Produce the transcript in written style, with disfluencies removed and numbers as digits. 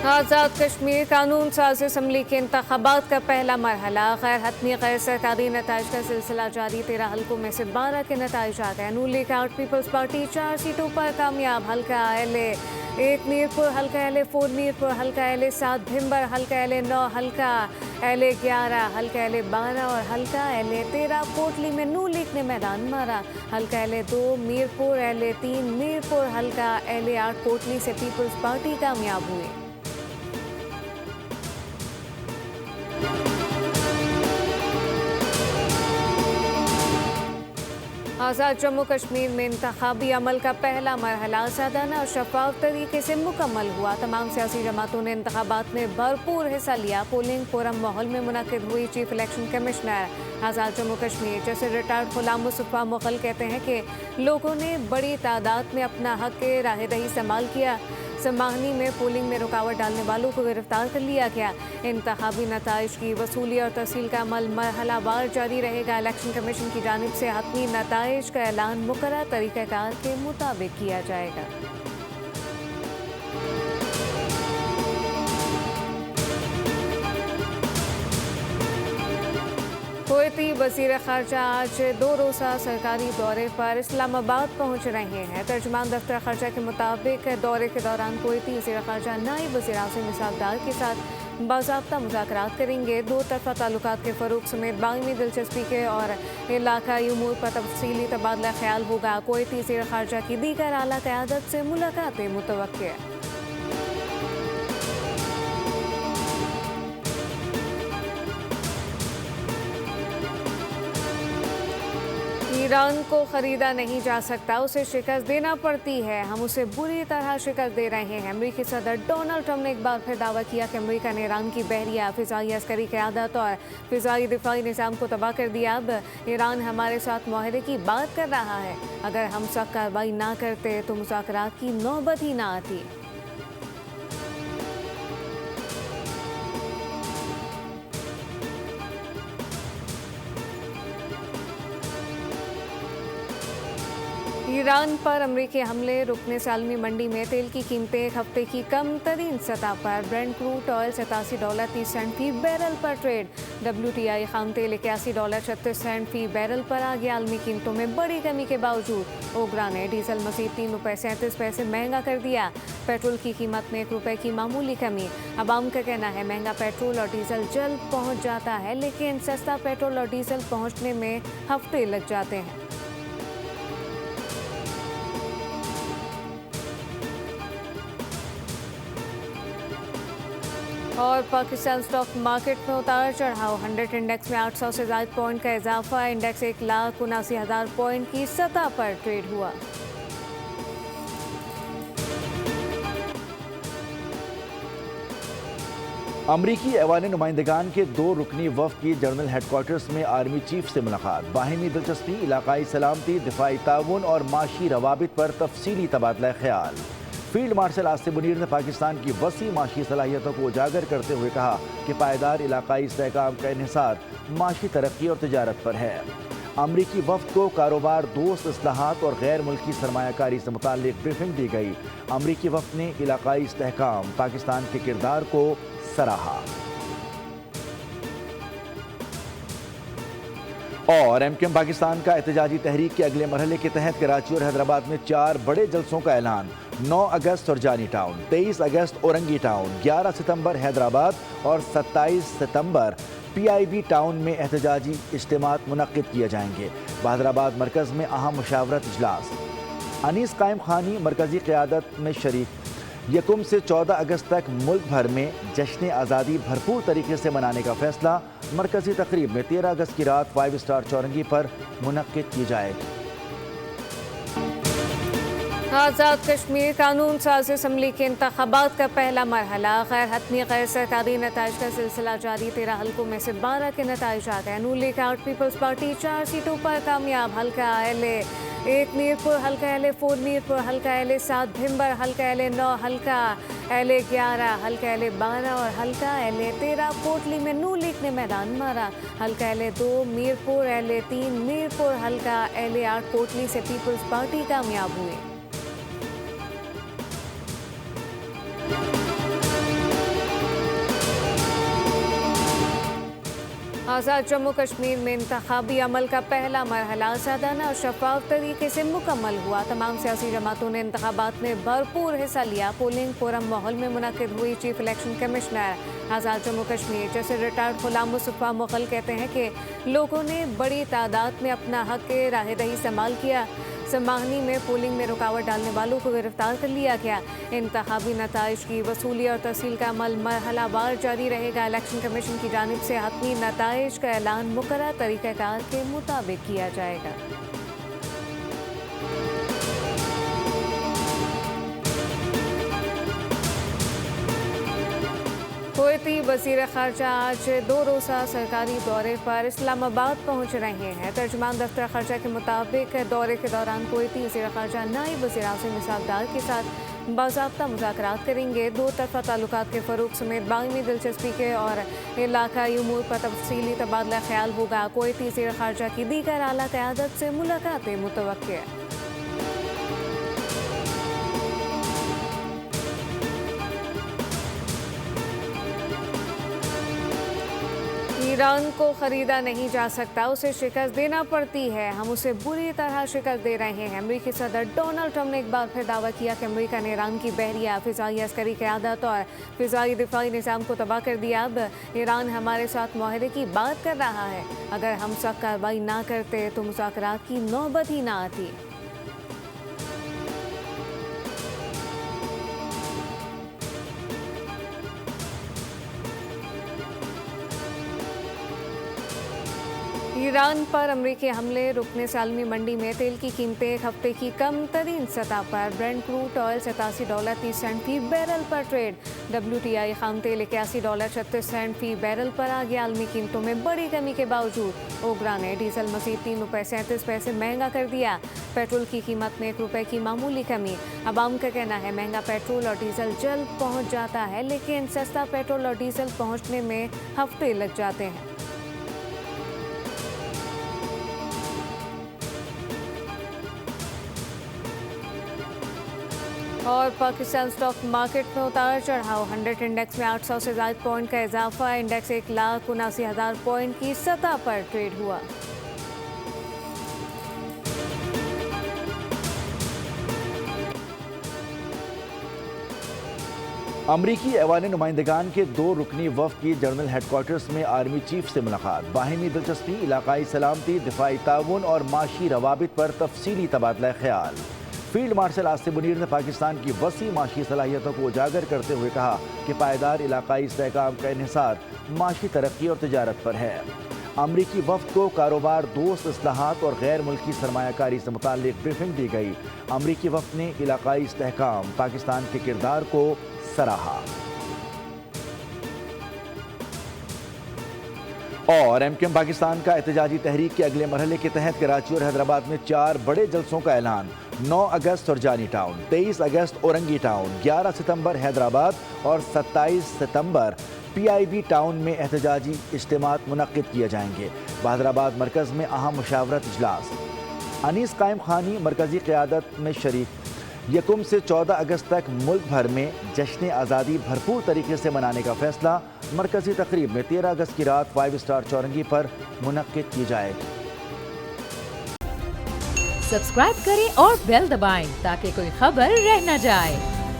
आज़ाद कश्मीर कानून साज असम्बली के इंतखाबात का पहला मरहला गैर हतमी गैर सरकारी नताइज का सिलसिला जारी। 13 हल्कों में से 12 के नताइज आ गए। नून लीग आउट पीपल्स पार्टी 4 सीटों पर कामयाब। हल्का LA 1 मीरपुर, हल्का LA 4 मीरपुर, हल्का LA 7 भिम्बर, हल्का LA 9, हल्का LA 11, हल्का LA 12 और हल्का LA 13 कोटली में नून लीग ने मैदान मारा। हल्का LA 2 मीरपुर, LA 3 मीरपुर, हल्का LA 8 कोटली से पीपल्स पार्टी कामयाब हुई। आज़ाद जम्मू कश्मीर में इंतखाबी अमल का पहला मरहला आज़ादाना और शफाफ तरीके से मुकम्मल हुआ। तमाम सियासी जमातों ने इंतखाबात में भरपूर हिस्सा लिया। पोलिंग पुरम माहौल में मुनक्किद हुई। चीफ इलेक्शन कमिश्नर आज़ाद जम्मू कश्मीर जैसे रिटायर्ड गुलाम मुस्तफा मुगल कहते हैं कि लोगों ने बड़ी तादाद में अपना हक राह दही इस्तेमाल किया। समाहनी में पोलिंग में रुकावट डालने वालों को गिरफ्तार कर लिया गया। इंतखाबी नताइज की वसूली और तहसील का अमल मरहलावार जारी रहेगा। इलेक्शन कमीशन की जानिब से हतमी नताइज का ऐलान मुकर्रर तरीक़ाकार के मुताबिक किया जाएगा। कुवैती वज़ीर ख़ारजा आज 2 रोज़ा सरकारी दौरे पर इस्लामाबाद पहुँच रहे हैं। तर्जुमान दफ्तर ख़ारजा के मुताबिक दौरे के दौरान कुवैती वज़ीर ख़ारजा नायब वज़ीर आज़म इसहाक़ डार के साथ बाज़ाब्ता मुज़ाकरात करेंगे। 2 तरफ़ा ताल्लुकात के फ़रोग़ समेत बाहमी दिलचस्पी के और इलाक़ाई उमूर पर तफ़सीली तबादला ख़याल होगा। कुवैती वज़ीर ख़ारजा की दीगर आला क़यादत से मुलाक़ातें मुतवक्किल है। ईरान को ख़रीदा नहीं जा सकता, उसे शिकस्त देना पड़ती है। हम उसे बुरी तरह शिकस्त दे रहे हैं। अमेरिकी सदर डोनाल्ड ट्रंप ने एक बार फिर दावा किया कि अमेरिका ने ईरान की बहरिया, फ़िज़ाई अस्करी क़यादत और फ़िज़ाई दिफ़ाई निज़ाम को तबाह कर दिया। अब ईरान हमारे साथ मुआहदे की बात कर रहा है। अगर हम सख्त कार्रवाई ना करते तो मुज़ाकरात की नौबत ही ना आती। ईरान पर अमरीकी हमले रुकने से आलमी मंडी में तेल की कीमतें एक हफ्ते की कम तरीन सतह पर। ब्रेंट क्रूड ऑयल $87.30 फी बैरल पर ट्रेड। WTI खाम तेल $81.36 फी बैरल पर आ गया। आलमी कीमतों में बड़ी कमी के बावजूद ओगरा ने डीजल मज़ीद $3.37 महंगा कर दिया। पेट्रोल की कीमत में ₹1 की मामूली कमी। अवाम का कहना है महंगा पेट्रोल और डीजल जल्द पहुँच जाता है, लेकिन सस्ता पेट्रोल और डीजल पहुँचने में हफ्ते लग जाते हैं। और पाकिस्तान स्टॉक मार्केट में उतार चढ़ाव। 100 इंडेक्स में 800 से ज़ायद पॉइंट का इजाफा। इंडेक्स 1,79,000 पॉइंट की सतह पर ट्रेड हुआ। अमरीकी ऐवान नुमाइंदगान के 2 रुकनी वफ़द की जनरल हेडक्वार्टर्स में आर्मी चीफ से मुलाकात। बाहिमी दिलचस्पी, इलाकाई सलामती, दिफाई ताउन और माशी रवाबित पर तफसीली तबादला ख्याल। फील्ड मार्शल आसिम मुनीर ने पाकिस्तान की वसी माशी सलाहियतों को उजागर करते हुए कहा कि पायदार इलाकाई इस्तेहकाम का इन्हिसार माशी तरक्की और तिजारत पर है। अमरीकी वफ़द को कारोबार दोस्त इस्लाहात और गैर मुल्की सरमायाकारी से मुताल्लिक ब्रीफिंग दी गई। अमरीकी वफ़द ने इलाकाई इस्तेहकाम पाकिस्तान के किरदार को सराहा। और MKM पाकिस्तान का एहतजाजी तहरीक के अगले मरहले के तहत कराची और हैदराबाद में 4 बड़े जलसों का ऐलान। 9 अगस्त सुरजानी टाउन, 23 अगस्त औरंगी टाउन, 11 सितंबर हैदराबाद और 27 सितंबर PIB टाउन में एहतजाजी इज्तिमात मुनक्किद किए जाएंगे। बहादुराबाद मरकज़ में अहम मुशावरत इजलास। अनीस कायम खानी मरकज़ी क़यादत में शरीक। 1 से 14 अगस्त तक मुल्क भर में जश्न आज़ादी भरपूर तरीके से मनाने का फैसला। मरकज़ी तकरीब में 13 अगस्त की रात 5 स्टार चौरंगी पर मुनक्किद की जाएगी। आज़ाद कश्मीर कानून साज असम्बली के इंतखाबात का पहला मरहला गैर हतमी गैर सरकारी नताइज का सिलसिला जारी। 13 हल्कों में से 12 के नताइज आ गए। नून लीग आउट पीपल्स पार्टी 4 सीटों पर कामयाब। हल्का LA 1 मीरपुर, हल्का LA 4 मीरपुर, हल्का LA 7 भिम्बर, हल्का LA 9, हल्का LA 11, हल्का LA 12 और हल्का LA 13 कोटली में नून लीग ने मैदान मारा। हल्का LA 2 मीरपुर, LA 3 मीरपुर, हल्का LA 8 कोटली से पीपल्स पार्टी कामयाब हुई। आज़ाद जम्मू कश्मीर में इंतखाबी अमल का पहला मरहला आज़ादाना और शफाफ तरीके से मुकम्मल हुआ। तमाम सियासी जमातों ने इंतखाबात में भरपूर हिस्सा लिया। पोलिंग पुरम माहौल में मुनक़िद हुई। चीफ इलेक्शन कमिश्नर आज़ाद जम्मू कश्मीर जैसे रिटायर्ड गुलाम मुस्तफ़ा मुग़ल कहते हैं कि लोगों ने बड़ी तादाद में अपना हक के राह दही इस्तेमाल किया। समाहनी में पोलिंग में रुकावट डालने वालों को गिरफ्तार कर लिया गया। इंतखाबी नताइज की वसूली और तहसील का अमल मरहलावार जारी रहेगा। इलेक्शन कमीशन की जानिब से हतमी नताइज का ऐलान मुकर्रर तरीक़ाकार के मुताबिक किया जाएगा। कुवैती वज़ीर ख़ारजा आज 2 रोज़ा सरकारी दौरे पर इस्लामाबाद पहुँच रहे हैं। तर्जुमान दफ्तर ख़ारजा के मुताबिक दौरे के दौरान कुवैती वज़ीर ख़ारजा नायब वज़ीर आज़म इसहाक़ डार के साथ बाज़ाब्ता मुज़ाकरात करेंगे। दो तरफ़ा ताल्लुकात के फ़रोग़ समेत बाइमी दिलचस्पी के और इलाक़ाई उमूर पर तफ़सीली तबादला ख़याल होगा। कुवैती वज़ीर ख़ारजा की दीगर आला क़यादत से मुलाक़ातें मुतवक्किल है। ईरान को ख़रीदा नहीं जा सकता, उसे शिकस्त देना पड़ती है। हम उसे बुरी तरह शिकस्त दे रहे हैं। अमेरिकी सदर डोनाल्ड ट्रंप ने एक बार फिर दावा किया कि अमेरिका ने ईरान की बहरिया, फ़िज़ाई अस्करी क़यादत और फ़िज़ाई दिफ़ाई निज़ाम को तबाह कर दिया। अब ईरान हमारे साथ मुआहदे की बात कर रहा है। अगर हम सख्त कार्रवाई ना करते तो मुज़ाकरात की नौबत ही ना आती। ईरान पर अमरीकी हमले रुकने से आलमी मंडी में तेल की कीमतें एक हफ्ते की कम तरीन सतह पर। ब्रेंट क्रूड ऑयल $87.30 फी बैरल पर ट्रेड। WTI खाम तेल $81.36 फी बैरल पर आ गया। आलमी कीमतों में बड़ी कमी के बावजूद ओगरा ने डीजल मज़ीद ₹3.37 महंगा कर दिया। पेट्रोल की कीमत में ₹1 की मामूली कमी। अवाम का कहना है महंगा पेट्रोल और डीजल जल्द पहुँच जाता है, लेकिन सस्ता पेट्रोल और डीजल पहुँचने में हफ्ते लग जाते हैं। और पाकिस्तान स्टॉक मार्केट में उतार चढ़ाव। 100 इंडेक्स में 800 से ज़ायद पॉइंट का इजाफा। इंडेक्स 1,79,000 पॉइंट की सतह पर ट्रेड हुआ। अमरीकी ऐवान नुमाइंदगान के 2 रुकनी वफ़द की जनरल हेडक्वार्टर्स में आर्मी चीफ से मुलाकात। बाहिमी दिलचस्पी, इलाकाई सलामती, दिफाई ताउन और माशी रवाबित पर तफसीली तबादला ख्याल। फील्ड मार्शल आसिम मुनीर ने पाकिस्तान की वसी माशी सलाहियतों को उजागर करते हुए कहा कि पायदार इलाकाई इस्तेहकाम का इन्हिसार माशी तरक्की और तिजारत पर है। अमरीकी वफ़द को कारोबार दोस्त इस्लाहात और गैर मुल्की सरमायाकारी से मुताल्लिक ब्रीफिंग दी गई। अमरीकी वफ़द ने इलाकाई इस्तेहकाम पाकिस्तान के किरदार को सराहा। और MKM पाकिस्तान का एहतजाजी तहरीक के अगले मरहले के तहत कराची और हैदराबाद में 4 बड़े जलसों का ऐलान। 9 अगस्त सुरजानी टाउन, 23 अगस्त औरंगी टाउन, 11 सितंबर हैदराबाद और 27 सितंबर PIB टाउन में एहतजाजी इज्तिमात मुनक्किद किए जाएंगे। हैदराबाद मरकज़ में अहम मुशावरत इजलास। अनीस कायम खानी मरकज़ी क़यादत में शरीक। 1 से 14 अगस्त तक मुल्क भर में जश्न आज़ादी भरपूर तरीके से मनाने का फैसला। मरकज़ी तकरीब में 13 अगस्त की रात 5 स्टार चौरंगी पर मुनक्किद की जाएगी। सब्सक्राइब करें और बेल दबाएं ताकि कोई खबर रह न जाए।